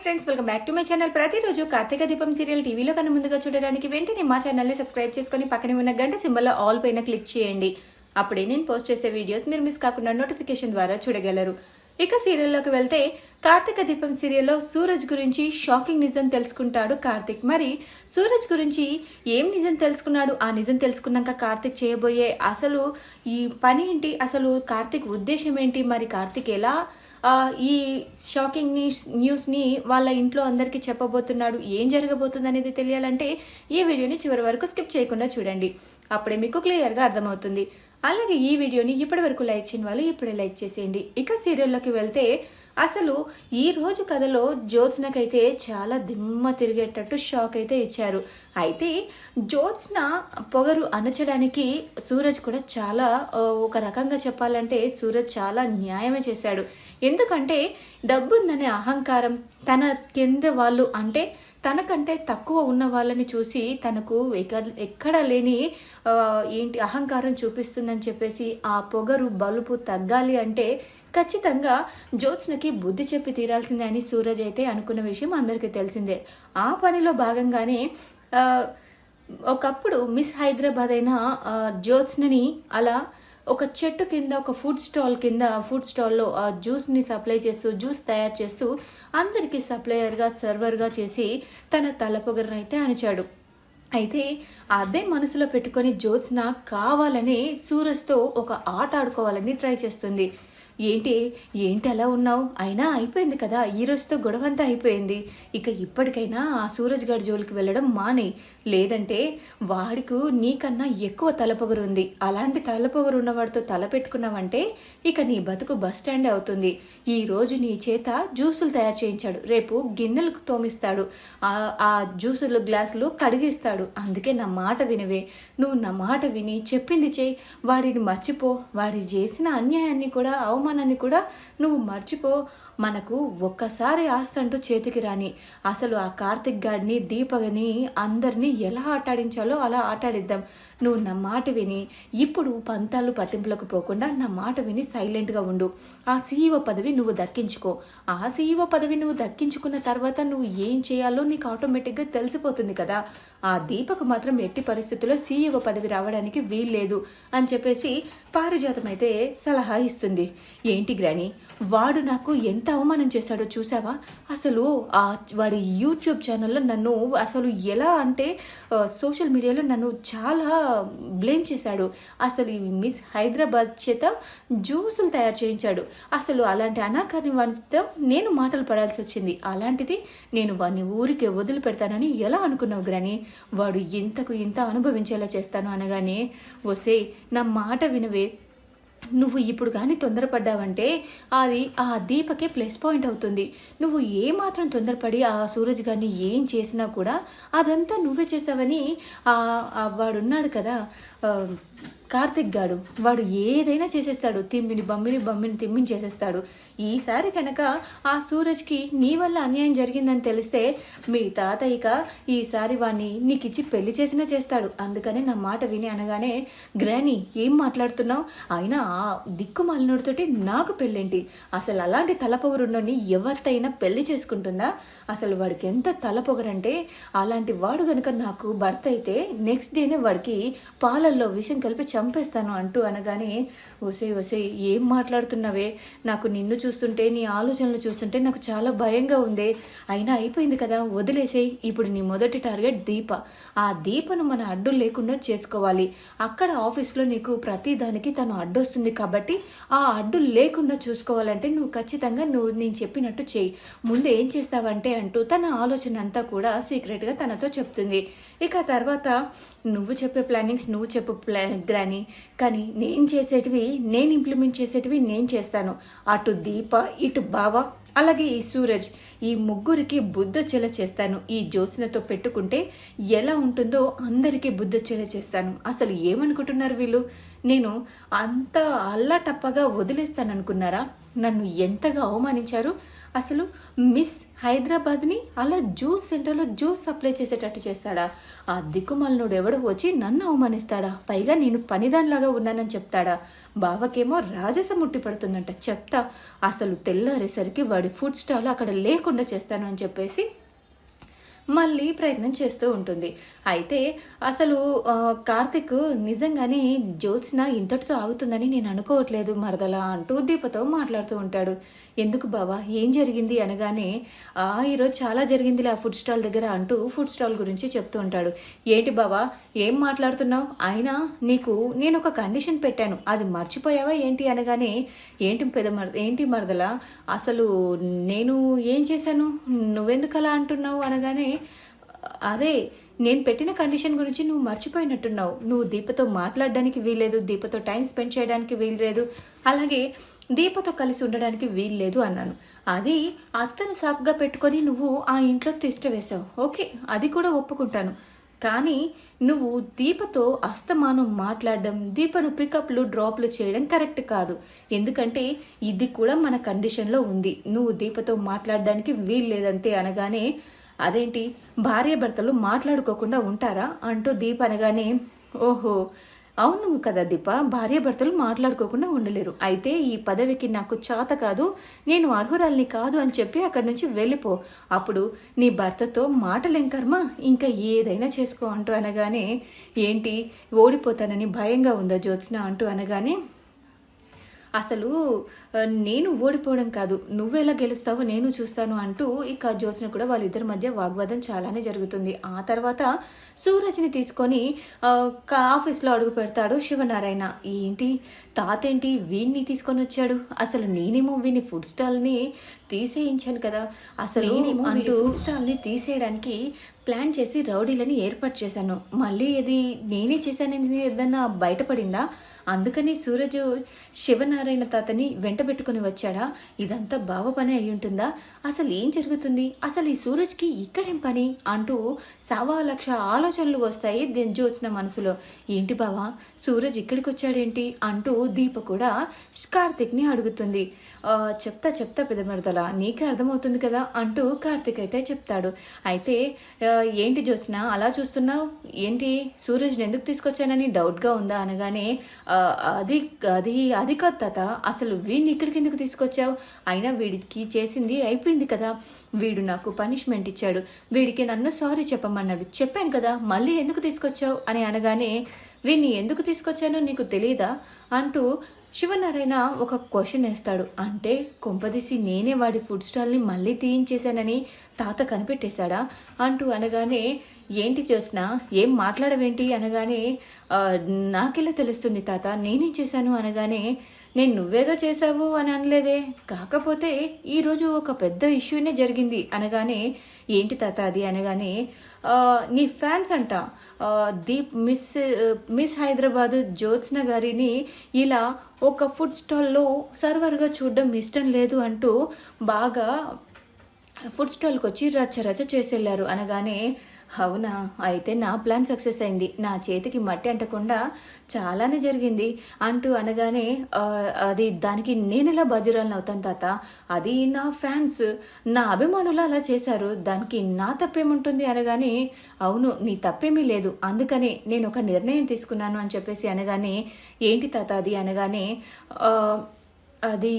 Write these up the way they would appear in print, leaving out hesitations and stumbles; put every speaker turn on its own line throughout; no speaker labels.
Friends, welcome back to my channel. ప్రతిరోజు కార్తీక దీపం serial టీవీలో కన్నా ముందుగా చూడడానికి వెంటనే మా ఛానల్ని సబ్స్క్రైబ్ చేసుకొని పక్కనే ఉన్న గంట సింబల్లో ఆల్ పైన క్లిక్ చేయండి. అప్పుడే నేను పోస్ట్ చేసే వీడియోస్ మీరు మిస్ కాకుండా నోటిఫికేషన్ ద్వారా చూడగలరు. ఇక సీరియల్లోకి వెళ్తే కార్తీక దీపం సీరియల్లో సూరజ్ గురించి షాకింగ్ నిజం తెలుసుకుంటాడు కార్తీక్. మరి సూరజ్ గురించి ఏం నిజం తెలుసుకున్నాడు? ఆ నిజం తెలుసుకున్నాక కార్తీక్ చేయబోయే అసలు ఈ పని ఏంటి, అసలు కార్తీక్ ఉద్దేశం ఏంటి, మరి కార్తీక్ ఎలా ఈ షాకింగ్ న్యూస్ని వాళ్ళ ఇంట్లో అందరికీ చెప్పబోతున్నాడు, ఏం జరగబోతుంది అనేది తెలియాలంటే ఈ వీడియోని చివరి వరకు స్కిప్ చేయకుండా చూడండి. అప్పుడే మీకు క్లియర్గా అర్థమవుతుంది. అలాగే ఈ వీడియోని ఇప్పటి వరకు లైక్ చేయని వాళ్ళు ఇప్పుడే లైక్ చేసేయండి. ఇక సీరియల్లోకి వెళ్తే అసలు ఈ రోజు కథలో జ్యోత్స్నకైతే చాలా దిమ్మ తిరిగేటట్టు షాక్ అయితే ఇచ్చారు. అయితే జ్యోత్స్న పొగరు అణచడానికి సూరజ్ కూడా చాలా ఒక రకంగా చెప్పాలంటే సూరజ్ చాలా న్యాయమే చేశాడు. ఎందుకంటే డబ్బుందనే అహంకారం, తన కింద వాళ్ళు అంటే తనకంటే తక్కువ ఉన్న వాళ్ళని చూసి తనకు ఎక్కడ లేని ఏంటి అహంకారం చూపిస్తుందని చెప్పేసి ఆ పొగరు బలుపు తగ్గాలి అంటే ఖచ్చితంగా జ్యోత్స్నకి బుద్ధి చెప్పి తీరాల్సిందే అని సూరజ్ అయితే అనుకున్న విషయం అందరికీ తెలిసిందే. ఆ పనిలో భాగంగానే ఒకప్పుడు మిస్ హైదరాబాద్ అయిన జ్యోత్స్నని అలా ఒక చెట్టు కింద ఒక ఫుడ్ స్టాల్లో ఆ జ్యూస్ని సప్లై చేస్తూ జ్యూస్ తయారు చేస్తూ అందరికీ సప్లయర్గా సర్వర్గా చేసి తన తలపొగరను అయితే అణచాడు. అయితే అదే మనసులో పెట్టుకొని జ్యోత్స్న కావాలని సూరజ్తో ఒక ఆట ఆడుకోవాలని ట్రై చేస్తుంది. ఏంటి అలా ఉన్నావు, అయినా అయిపోయింది కదా, ఈ రోజుతో గొడవంతా అయిపోయింది, ఇక ఇప్పటికైనా ఆ సూరజ్ గారి జోలికి వెళ్ళడం మానే, లేదంటే వాడికి నీకన్నా ఎక్కువ తలపొగరు ఉంది, అలాంటి తలపొగరు ఉన్నవాడితో తల పెట్టుకున్నావంటే ఇక నీ బతుకు బస్ స్టాండ్ అవుతుంది. ఈ రోజు నీ చేత జ్యూసులు తయారు చేయించాడు, రేపు గిన్నెలు తోమిస్తాడు, ఆ జ్యూసులు గ్లాసులు కడిగిస్తాడు. అందుకే నా మాట వినవే, నువ్వు నా మాట విని చెప్పింది చేయి, వాడిని మర్చిపో, వాడి చేసిన అన్యాయాన్ని కూడా అవమానాన్ని కూడా నువ్వు మర్చిపో. మనకు ఒక్కసారి ఆస్తంటూ చేతికి రాని, అసలు ఆ కార్తిక్ గాడిని దీపగని అందరినీ ఎలా ఆటాడించాలో అలా ఆటాడిద్దాం. నువ్వు నా మాట విని ఇప్పుడు పంతాలు పట్టింపులకు పోకుండా నా మాట విని సైలెంట్గా ఉండు. ఆ సీఈఓ పదవి నువ్వు దక్కించుకో. ఆ సీఈఓ పదవి నువ్వు దక్కించుకున్న తర్వాత నువ్వు ఏం చేయాలో నీకు ఆటోమేటిక్గా తెలిసిపోతుంది కదా. ఆ దీపకు మాత్రం ఎట్టి పరిస్థితుల్లో సీఈఓ పదవి రావడానికి వీల్లేదు అని చెప్పేసి పారిజాతం అయితే సలహా ఇస్తుంది. ఏంటి గ్రాని, వాడు నాకు ఎంత అవమానం చేశాడో చూసావా? అసలు వాడి యూట్యూబ్ ఛానల్లో నన్ను అసలు ఎలా అంటే సోషల్ మీడియాలో నన్ను చాలా బ్లేమ్ చేశాడు. అసలు ఈ మిస్ హైదరాబాద్ చేత జ్యూసులు తయారు చేయించాడు. అసలు అలాంటి అనాకాని వాడితో నేను మాటలు పడాల్సి వచ్చింది. అలాంటిది నేను వాడిని ఊరికే వదిలిపెడతానని ఎలా అనుకున్నావు గ్రాని? వాడు ఇంతకు ఇంత అనుభవించేలా చేస్తాను అనగానే, వసే నా మాట వినవే, నువ్వు ఇప్పుడు కానీ తొందరపడ్డావంటే అది ఆ దీపకే ప్లస్ పాయింట్ అవుతుంది. నువ్వు ఏమాత్రం తొందరపడి ఆ సూరజ్ గారిని ఏం చేసినా కూడా అదంతా నువ్వే చేసావని వాడున్నాడు కదా కార్తిక్ గాడు, వాడు ఏదైనా చేసేస్తాడు, బమ్మిని తిమ్మిని చేసేస్తాడు. ఈసారి కనుక ఆ సూరజ్కి నీ వల్ల అన్యాయం జరిగిందని తెలిస్తే మీ తాత ఇక ఈసారి వాడిని నీకిచ్చి పెళ్లి చేసినా చేస్తాడు. అందుకని నా మాట విని అనగానే, గ్రాని ఏం మాట్లాడుతున్నావు, అయినా ఆ దిక్కుమాలినోడితోటి నాకు పెళ్ళేంటి, అసలు అలాంటి తలపొగరున్నోని ఎవరితైనా పెళ్లి చేసుకుంటుందా? అసలు వాడికి ఎంత తలపొగరంటే అలాంటి వాడు కనుక నాకు భర్త అయితే నెక్స్ట్ డేనే వాడికి పాలల్లో విషం కలిపి చంపేస్తాను అంటూ అనగానే, ఒసే ఏం మాట్లాడుతున్నావే, నాకు నిన్ను చూస్తుంటే నీ ఆలోచనలు చూస్తుంటే నాకు చాలా భయంగా ఉంది. అయినా అయిపోయింది కదా, వదిలేసేయి. ఇప్పుడు నీ మొదటి టార్గెట్ దీప. ఆ దీపను మన అడ్డు లేకుండా చేసుకోవాలి. అక్కడ ఆఫీస్లో నీకు ప్రతి దానికి తను అడ్డొస్తుంది కాబట్టి ఆ అడ్డు లేకుండా చూసుకోవాలంటే నువ్వు ఖచ్చితంగా నేను చెప్పినట్టు చేయి. ముందు ఏం చేస్తావంటే అంటూ తన ఆలోచన అంతా కూడా సీక్రెట్గా తనతో చెప్తుంది. ఇక తర్వాత నువ్వు చెప్పే ప్లానింగ్స్ నువ్వు చెప్పు గ్రాని, కానీ నేను ఇంప్లిమెంట్ చేసేటివి నేను చేస్తాను. అటు దీప, ఇటు బావ, అలాగే ఈ సూరజ్, ఈ ముగ్గురికి బుద్ధొచ్చేలా చేస్తాను. ఈ జ్యోత్స్నతో పెట్టుకుంటే ఎలా ఉంటుందో అందరికీ బుద్ధొచ్చేలా చేస్తాను. అసలు ఏమనుకుంటున్నారు వీళ్ళు? నేను అంత అల్లాటప్పగా వదిలేస్తాననుకున్నారా? నన్ను ఎంతగా అవమానించారు. అసలు మిస్ హైదరాబాద్ని అలా జ్యూస్ సెంటర్లో జ్యూస్ సప్లై చేసేటట్టు చేస్తాడా? ఆ దిక్కుమాలినోడు ఎవడు వచ్చి నన్ను అవమానిస్తాడా? పైగా నేను పనిదానిలాగా ఉన్నానని చెప్తాడా? బావకేమో రాజసం ముట్టి పడుతుందంట. చెప్తా, అసలు తెల్లారేసరికి వాడి ఫుడ్ స్టాల్ అక్కడ లేకుండా చేస్తాను అని చెప్పేసి మళ్ళీ ప్రయత్నం చేస్తూ ఉంటుంది. అయితే అసలు కార్తిక్ నిజంగానే జ్యోత్స్న ఇంతటితో ఆగుతుందని నేను అనుకోవట్లేదు మరదలా అంటూ దీపతో మాట్లాడుతూ ఉంటాడు. ఎందుకు బావా, ఏం జరిగింది అనగానే, ఈరోజు చాలా జరిగిందిలే ఆ ఫుడ్ స్టాల్ దగ్గర అంటూ ఫుడ్ స్టాల్ గురించి చెప్తూ ఉంటాడు. ఏంటి బావా, ఏం మాట్లాడుతున్నావు? అయినా నీకు నేను ఒక కండిషన్ పెట్టాను, అది మర్చిపోయావా ఏంటి అనగానే, ఏంటి మరదలా, అసలు నేను ఏం చేశాను, నువ్వెందుకు అలా అంటున్నావు అనగానే, అదే నేను పెట్టిన కండిషన్ గురించి నువ్వు మర్చిపోయినట్టున్నావు. నువ్వు దీపతో మాట్లాడడానికి వీల్లేదు, దీపతో టైం స్పెండ్ చేయడానికి వీల్లేదు, అలాగే దీపతో కలిసి ఉండడానికి వీల్లేదు అన్నాను. అది అత్తను సాకుగా పెట్టుకొని నువ్వు ఆ ఇంట్లో తిష్ట వేశావు. ఓకే, అది కూడా ఒప్పుకుంటాను. కానీ నువ్వు దీపతో అస్తమానం మాట్లాడడం, దీపను పికప్లు డ్రాప్లు చేయడం కరెక్ట్ కాదు. ఎందుకంటే ఇది కూడా మన కండిషన్లో ఉంది. నువ్వు దీపతో మాట్లాడడానికి వీల్లేదంతే అనగానే, అదేంటి భార్యాభర్తలు మాట్లాడుకోకుండా ఉంటారా అంటూ దీప అనగానే, ఓహో అవును కదా దీప, భార్యాభర్తలు మాట్లాడుకోకుండా ఉండలేరు. అయితే ఈ పదవికి నాకు చేత కాదు, నేను అర్హురాల్ని కాదు అని చెప్పి అక్కడి నుంచి వెళ్ళిపో. అప్పుడు నీ భర్తతో మాటలేం కర్మ, ఇంకా ఏదైనా చేసుకో అంటూ అనగానే, ఏంటి ఓడిపోతానని భయంగా ఉందా జ్యోత్స్న అంటూ అనగానే, అసలు నేను ఓడిపోవడం కాదు, నువ్వెలా గెలుస్తావో నేను చూస్తాను అంటూ ఇక జ్యోత్స్న కూడా వాళ్ళిద్దరి మధ్య వాగ్వాదం చాలానే జరుగుతుంది. ఆ తర్వాత సూరజ్ని తీసుకొని ఆఫీస్లో అడుగు పెడతాడు శివనారాయణ. ఏంటి తాతేంటి వీడిని తీసుకొని వచ్చాడు, అసలు నేనేమో వీని ఫుడ్ స్టాల్ని తీసేయించాను కదా, అసలు అంటూ ఫుడ్ స్టాల్ని తీసేయడానికి ప్లాన్ చేసి రౌడీలని ఏర్పాటు చేశాను, మళ్ళీ ఇది నేనే చేశానని ఏదన్నా బయటపడిందా, అందుకని సూరజు శివనారాయణ తాతని వెంట పెట్టుకుని వచ్చాడా, ఇదంతా బావ పని అయి ఉంటుందా, అసలు ఏం జరుగుతుంది, అసలు ఈ సూరజ్కి ఇక్కడేం పని అంటూ 1,00,000 ఆలోచనలు వస్తాయి జ్యోత్స్న మనసులో. ఏంటి బావా, సూరజ్ ఇక్కడికి వచ్చాడేంటి అంటూ దీప కూడా కార్తిక్ని అడుగుతుంది. చెప్తా పెద్దమరదల, నీకే అర్థమవుతుంది కదా అంటూ కార్తిక్ అయితే చెప్తాడు. అయితే ఏంటి జ్యోత్స్న అలా చూస్తున్నావు, ఏంటి సూరజ్ని ఎందుకు తీసుకొచ్చానని డౌట్గా ఉందా అనగానే, అది అది అది కాదు తాత, అసలు వీడిని ఇక్కడికి ఎందుకు తీసుకొచ్చావు, అయినా వీడికి చేసింది అయిపోయింది కదా, వీడు నాకు పనిష్మెంట్ ఇచ్చాడు, వీడికి నన్ను సారీ చెప్పమన్నాడు, చెప్పాను కదా, మళ్ళీ ఎందుకు తీసుకొచ్చావు అని అనగానే, వీడిని ఎందుకు తీసుకొచ్చానో నీకు తెలియదా అంటూ శివనారాయణ ఒక క్వశ్చన్ వేస్తాడు. అంటే కొంపదీసి నేనే వాడి ఫుడ్ స్టాల్ని మళ్ళీ తీయించేశానని తాత కనిపెట్టేశాడా అంటూ అనగానే, ఏంటి చూసినా ఏం మాట్లాడవేంటి అనగానే, నాకెలా తెలుస్తుంది తాత నేనేం చేశాను అనగానే, నేను నువ్వేదో చేశావు అని అనలేదే, కాకపోతే ఈరోజు ఒక పెద్ద ఇష్యూనే జరిగింది అనగానే, ఏంటి తాత అది అనగానే, నీ ఫ్యాన్స్ అంట మిస్ హైదరాబాద్ జ్యోత్స్న గారిని ఇలా ఒక ఫుడ్ స్టాల్లో సర్వర్గా చూడడం ఇష్టం లేదు అంటూ బాగా ఫుడ్ స్టాల్కి వచ్చి రచ్చ చేసేళ్ళారు అనగానే, అవునా, అయితే నా ప్లాన్ సక్సెస్ అయింది, నా చేతికి మట్టి అంటకుండా చాలానే జరిగింది అంటూ అనగానే, అది దానికి నేను ఎలా బాధ్యురాలను అవుతాను తాత, అది నా ఫ్యాన్స్ నా అభిమానులు అలా చేశారు, దానికి నా తప్పేముంటుంది అనగానే, అవును నీ తప్పేమీ లేదు, అందుకనే నేను ఒక నిర్ణయం తీసుకున్నాను అని చెప్పేసి అనగానే, ఏంటి తాత అది అనగానే, అది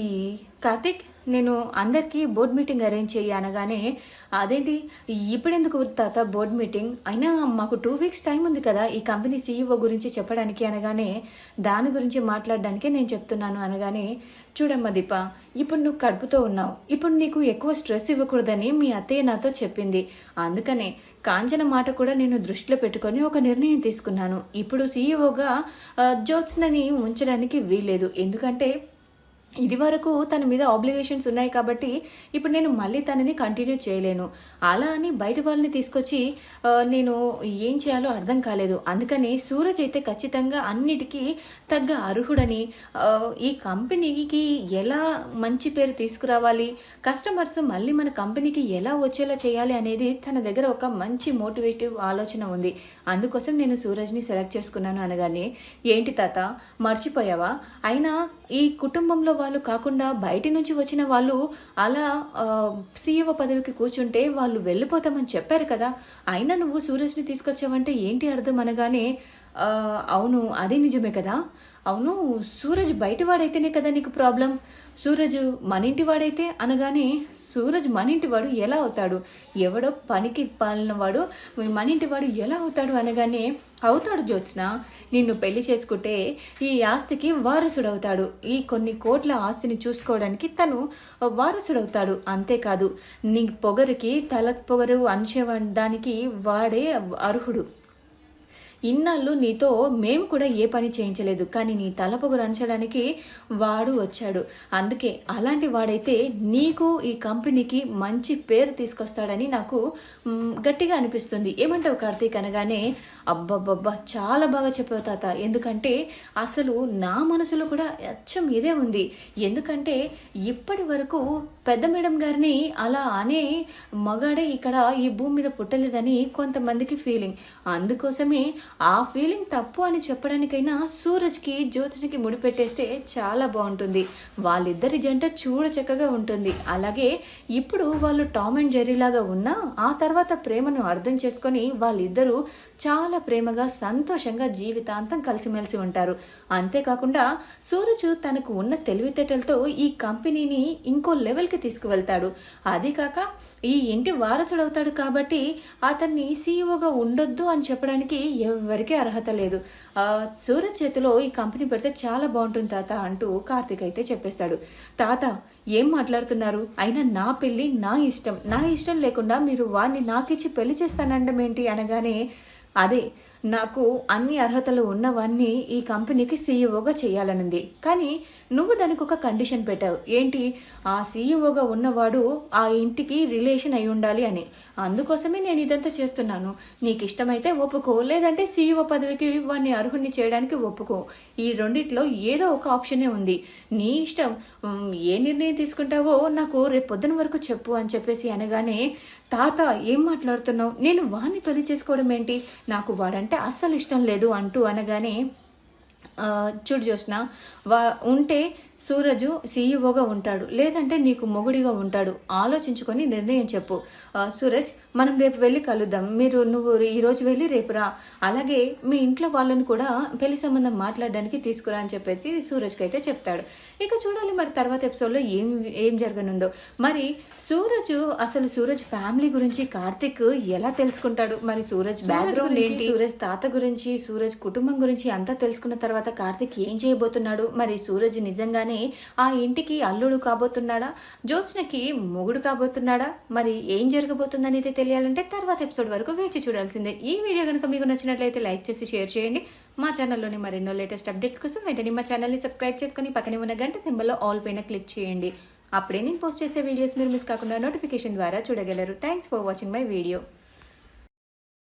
కార్తిక్ నేను అందరికీ బోర్డ్ మీటింగ్ అరేంజ్ చెయ్యి అనగానే, అదేంటి ఇప్పుడెందుకు తాత బోర్డ్ మీటింగ్, అయినా మాకు 2 వీక్స్ టైం ఉంది కదా ఈ కంపెనీ సీఈఓ గురించి చెప్పడానికి అనగానే, దాని గురించి మాట్లాడడానికే నేను చెప్తున్నాను అనగానే, చూడమ్మా దీప, ఇప్పుడు నువ్వు కడుపుతో ఉన్నావు, ఇప్పుడు నీకు ఎక్కువ స్ట్రెస్ ఇవ్వకూడదని మీ అత్తయ్య నాతో చెప్పింది, అందుకనే కాంచన మాట కూడా నేను దృష్టిలో పెట్టుకొని ఒక నిర్ణయం తీసుకున్నాను. ఇప్పుడు సీఈఓగా జ్యోత్స్నని ఉంచడానికి వీల్లేదు, ఎందుకంటే ఇది వరకు తన మీద ఆబ్లిగేషన్స్ ఉన్నాయి కాబట్టి ఇప్పుడు నేను మళ్ళీ తనని కంటిన్యూ చేయలేను, అలా అని బయట వాళ్ళని తీసుకొచ్చి నేను ఏం చేయాలో అర్థం కాలేదు, అందుకని సూరజ్ అయితే ఖచ్చితంగా అన్నిటికీ తగ్గ అర్హుడని, ఈ కంపెనీకి ఎలా మంచి పేరు తీసుకురావాలి, కస్టమర్స్ మళ్ళీ మన కంపెనీకి ఎలా వచ్చేలా చేయాలి అనేది తన దగ్గర ఒక మంచి మోటివేటివ్ ఆలోచన ఉంది, అందుకోసం నేను సూరజ్ని సెలెక్ట్ చేసుకున్నాను అనగానే, ఏంటి తాత మర్చిపోయావా, అయినా ఈ కుటుంబంలో వాళ్ళు కాకుండా బయట నుంచి వచ్చిన వాళ్ళు అలా సీఈఓ పదవికి కూర్చుంటే వాళ్ళు వెళ్ళిపోతామని చెప్పారు కదా, అయినా నువ్వు సూరజ్ని తీసుకొచ్చావంటే ఏంటి అర్థం అనగానే అవును అది నిజమే కదా, అవును సూరజ్ బయటవాడైతేనే కదా నీకు ప్రాబ్లం, సూరజ్ మన ఇంటి వాడైతే అనగానే సూరజ్ మన ఇంటి వాడు ఎలా అవుతాడు, ఎవడో పనికి పాలినవాడు మన ఇంటి వాడు ఎలా అవుతాడు అనగానే అవుతాడు జ్యోత్స్న, నిన్ను పెళ్లి చేసుకుంటే ఈ ఆస్తికి వారసుడవుతాడు, ఈ కొన్ని కోట్ల ఆస్తిని చూసుకోవడానికి తను వారసుడవుతాడు, అంతేకాదు నీ పొగరుకి తల పొగరు అంచేదానికి వాడే అర్హుడు, ఇన్నాళ్ళు నీతో మేము కూడా ఏ పని చేయించలేదు, కానీ నీ తలపొగరు అంచడానికి వాడు వచ్చాడు, అందుకే అలాంటి వాడైతే నీకు ఈ కంపెనీకి మంచి పేరు తీసుకొస్తాడని నాకు గట్టిగా అనిపిస్తుంది, ఏమంటావు కార్తీక్ అనగానే అబ్బబ్బబ్బా చాలా బాగా చెప్పావు తాత, ఎందుకంటే అసలు నా మనసులో కూడా అచ్చం ఇదే ఉంది, ఎందుకంటే ఇప్పటి వరకు పెద్ద మేడం గారిని అలా అనే మగాడే ఇక్కడ ఈ భూమి మీద పుట్టలేదని కొంతమందికి ఫీలింగ్, అందుకోసమే ఆ ఫీలింగ్ తప్పు అని చెప్పడానికైనా సూరజ్కి జ్యోత్స్నకి ముడిపెట్టేస్తే చాలా బాగుంటుంది, వాళ్ళిద్దరి జంట చూడ చక్కగా ఉంటుంది, అలాగే ఇప్పుడు వాళ్ళు టామ్ అండ్ జెర్రీ లాగా ఉన్నా ఆ తర్వాత ప్రేమను అర్థం చేసుకొని వాళ్ళిద్దరూ చాలా ప్రేమగా సంతోషంగా జీవితాంతం కలిసిమెలిసి ఉంటారు, అంతేకాకుండా సూరజ్ తనకు ఉన్న తెలివితేటలతో ఈ కంపెనీని ఇంకో లెవెల్కి తీసుకువెళ్తాడు, అది కాక ఈ ఇంటి వారసుడవుతాడు కాబట్టి అతన్ని సీఈఓగా ఉండొద్దు అని చెప్పడానికి ఎవరికీ అర్హత లేదు, సూరజ్ చేతిలో ఈ కంపెనీ పెడితే చాలా బాగుంటుంది తాత అంటూ కార్తీక్ అయితే చెప్పేస్తాడు. తాత ఏం మాట్లాడుతున్నారు, అయినా నా పెళ్ళి నా ఇష్టం లేకుండా మీరు వాడిని నాకిచ్చి పెళ్లి చేస్తానండం ఏంటి అనగానే అదే నాకు అన్ని అర్హతలు ఉన్నవన్నీ ఈ కంపెనీకి సీఈఓగా చేయాలనుంది, కానీ నువ్వు దానికి ఒక కండిషన్ పెట్టావు, ఏంటి ఆ సీఈఓగా ఉన్నవాడు ఆ ఇంటికి రిలేషన్ అయి ఉండాలి అని, అందుకోసమే నేను ఇదంతా చేస్తున్నాను, నీకు ఇష్టమైతే ఒప్పుకో, లేదంటే సీఈఓ పదవికి వాడిని అర్హుణ్ణి చేయడానికి ఒప్పుకో, ఈ రెండిట్లో ఏదో ఒక ఆప్షనే ఉంది, నీ ఇష్టం, ఏ నిర్ణయం తీసుకుంటావో నాకు రేపు పొద్దున వరకు చెప్పు అని చెప్పేసి అనగానే తాత ఏం మాట్లాడుతున్నావు, నేను వాడిని పెళ్లి చేసుకోవడం ఏంటి, నాకు వాడంటే అస్సలు ఇష్టం లేదు అంటూ అనగానే చూడు జ్యోత్స్న ఉంటే సూరజు సీఈఓగా ఉంటాడు, లేదంటే నీకు మొగుడిగా ఉంటాడు, ఆలోచించుకొని నిర్ణయం చెప్పు, సూరజ్ మనం రేపు వెళ్ళి కలుద్దాం, నువ్వు ఈరోజు వెళ్ళి రేపు రా, అలాగే మీ ఇంట్లో వాళ్ళని కూడా పెళ్లి సంబంధం మాట్లాడడానికి తీసుకురా అని చెప్పేసి సూరజ్కి అయితే చెప్తాడు. ఇక చూడాలి మరి తర్వాత ఎపిసోడ్లో ఏం జరగనుందో, మరి సూరజ్ ఫ్యామిలీ గురించి కార్తిక్ ఎలా తెలుసుకుంటాడు, మరి సూరజ్ బ్యాక్గ్రౌండ్ ఏంటి, సూరజ్ తాత గురించి, సూరజ్ కుటుంబం గురించి అంతా తెలుసుకున్న తర్వాత కార్తిక్ ఏం చేయబోతున్నాడు, మరి సూరజ్ నిజంగానే ఆ ఇంటికి అల్లుడు కాబోతున్నాడా, జ్యోత్స్నకి మొగుడు కాబోతున్నాడా, మరి ఏం జరగబోతుందని అయితే తెలియాలంటే తర్వాత ఎపిసోడ్ వరకు వేచి చూడాల్సిందే. ఈ వీడియో కనుక మీకు నచ్చినట్లయితే లైక్ చేసి షేర్ చేయండి, మా ఛానల్లోని మరెన్నో లేటెస్ట్ అప్డేట్స్ కోసం వెంటనే మా ఛానల్ని సబ్స్క్రైబ్ చేసుకుని పక్కనే ఉన్న గంట సింబల్లో ఆల్ పైన క్లిక్ చేయండి, అప్పుడే నేను పోస్ట్ చేసే వీడియోస్ మీరు మిస్ కాకుండా నోటిఫికేషన్ ద్వారా చూడగలరు. Thanks for watching my video.